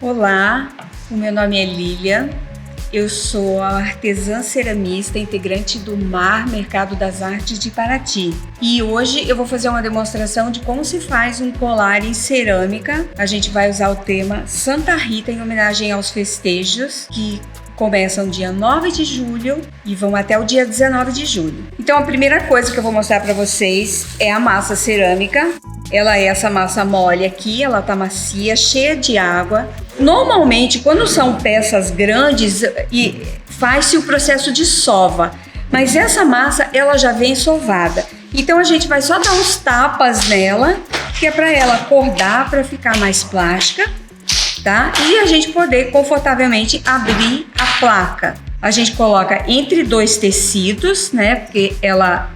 Olá, o meu nome é Lília, eu sou a artesã ceramista integrante do MAR Mercado das Artes de Paraty. E hoje eu vou fazer uma demonstração de como se faz um colar em cerâmica. A gente vai usar o tema Santa Rita em homenagem aos festejos que começam dia 9 de julho e vão até o dia 19 de julho. Então a primeira coisa que eu vou mostrar para vocês é a massa cerâmica. Ela é essa massa mole aqui, ela tá macia, cheia de água. Normalmente, quando são peças grandes, faz-se o processo de sova, mas essa massa ela já vem sovada. Então a gente vai só dar uns tapas nela, que é para ela acordar, para ficar mais plástica, tá? E a gente poder confortavelmente abrir a placa. A gente coloca entre dois tecidos, né? Porque ela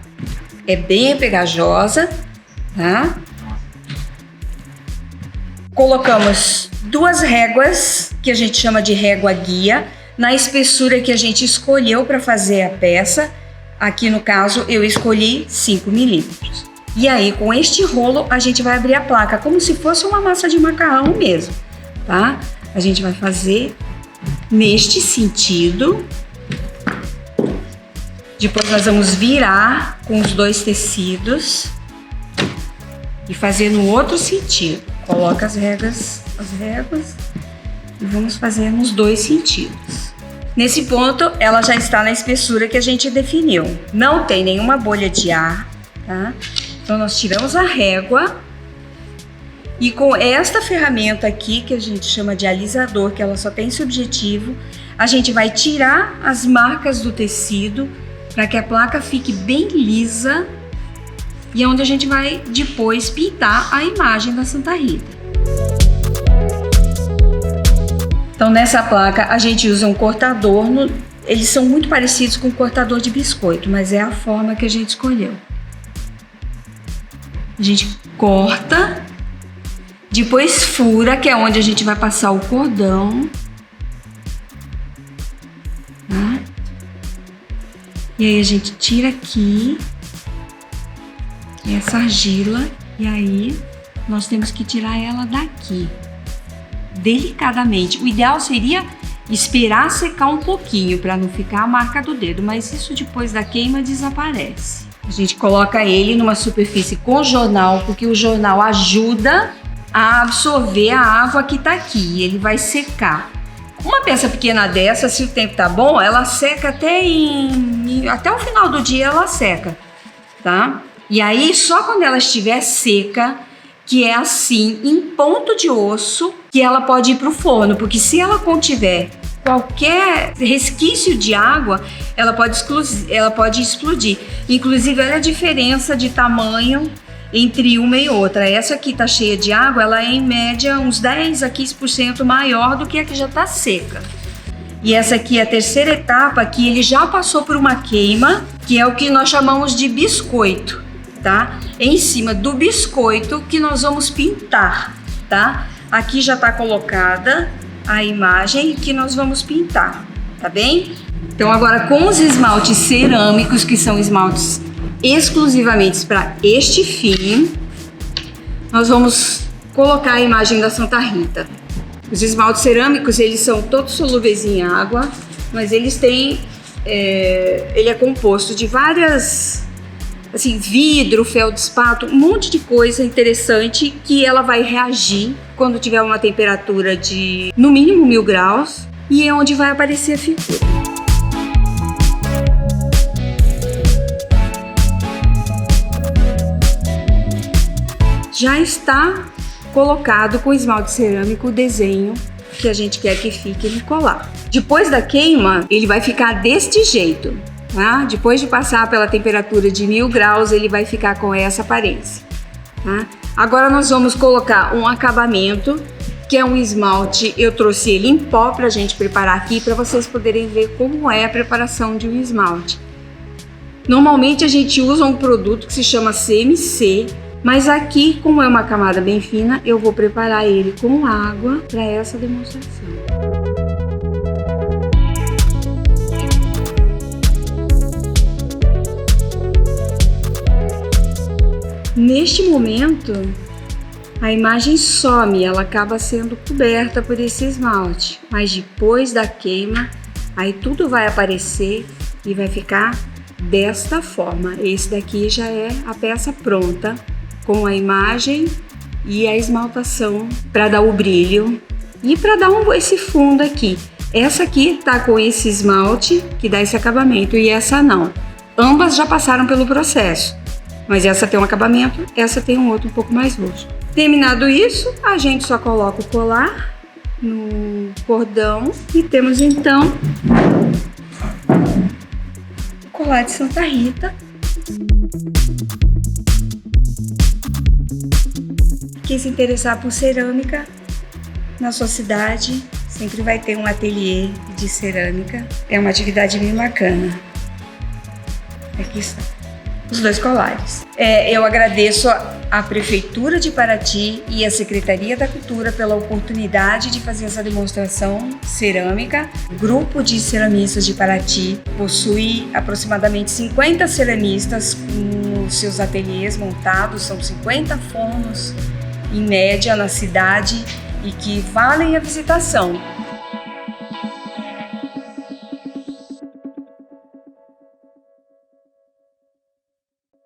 é bem pegajosa, tá? Colocamos duas réguas, que a gente chama de régua guia, na espessura que a gente escolheu para fazer a peça. Aqui no caso eu escolhi 5 milímetros. E aí com este rolo a gente vai abrir a placa, como se fosse uma massa de macarrão mesmo, tá? A gente vai fazer neste sentido. Depois nós vamos virar com os dois tecidos e fazer no outro sentido. Coloca as réguas e vamos fazer nos dois sentidos. Nesse ponto, ela já está na espessura que a gente definiu. Não tem nenhuma bolha de ar, tá? Então, nós tiramos a régua e com esta ferramenta aqui, que a gente chama de alisador, que ela só tem esse objetivo, a gente vai tirar as marcas do tecido para que a placa fique bem lisa. E é onde a gente vai depois pintar a imagem da Santa Rita. Então nessa placa a gente usa um cortador, eles são muito parecidos com o cortador de biscoito, mas é a forma que a gente escolheu. A gente corta, depois fura, que é onde a gente vai passar o cordão. Tá? E aí a gente tira aqui essa argila e aí nós temos que tirar ela daqui delicadamente. O ideal seria esperar secar um pouquinho para não ficar a marca do dedo, mas isso depois da queima desaparece. A gente coloca ele numa superfície com jornal, porque o jornal ajuda a absorver a água que tá aqui, ele vai secar. Uma peça pequena dessa, se o tempo tá bom, ela seca até o final do dia ela seca, tá? E aí, só quando ela estiver seca, que é assim, em ponto de osso, que ela pode ir para o forno. Porque se ela contiver qualquer resquício de água, ela pode explodir. Inclusive, olha a diferença de tamanho entre uma e outra. Essa aqui tá cheia de água, ela é em média uns 10 a 15% maior do que a que já tá seca. E essa aqui é a terceira etapa, que ele já passou por uma queima, que é o que nós chamamos de biscoito. Tá? Em cima do biscoito que nós vamos pintar, tá? Aqui já está colocada a imagem que nós vamos pintar, tá bem? Então agora com os esmaltes cerâmicos, que são esmaltes exclusivamente para este fim, nós vamos colocar a imagem da Santa Rita. Os esmaltes cerâmicos, eles são todos solúveis em água, mas eles têm, ele é composto de várias, assim, vidro, feldspato, um monte de coisa interessante que ela vai reagir quando tiver uma temperatura de no mínimo 1000 graus e é onde vai aparecer a figura. Já está colocado com esmalte cerâmico o desenho que a gente quer que fique no colar. Depois da queima, ele vai ficar deste jeito. Tá? Depois de passar pela temperatura de 1000 graus, ele vai ficar com essa aparência. Tá? Agora nós vamos colocar um acabamento, que é um esmalte. Eu trouxe ele em pó para a gente preparar aqui, para vocês poderem ver como é a preparação de um esmalte. Normalmente a gente usa um produto que se chama CMC, mas aqui, como é uma camada bem fina, eu vou preparar ele com água para essa demonstração. Neste momento, a imagem some, ela acaba sendo coberta por esse esmalte. Mas depois da queima, aí tudo vai aparecer e vai ficar desta forma. Esse daqui já é a peça pronta, com a imagem e a esmaltação para dar o brilho e para dar esse fundo aqui. Essa aqui tá com esse esmalte que dá esse acabamento e essa não. Ambas já passaram pelo processo, mas essa tem um acabamento, essa tem um outro um pouco mais roxo. Terminado isso, a gente só coloca o colar no cordão e temos então o colar de Santa Rita. Quem se interessar por cerâmica na sua cidade, sempre vai ter um ateliê de cerâmica. É uma atividade bem bacana. Aqui estão os 2 colares. Eu agradeço a Prefeitura de Paraty e a Secretaria da Cultura pela oportunidade de fazer essa demonstração cerâmica. O grupo de ceramistas de Paraty possui aproximadamente 50 ceramistas com os seus ateliês montados. São 50 fornos em média na cidade e que valem a visitação.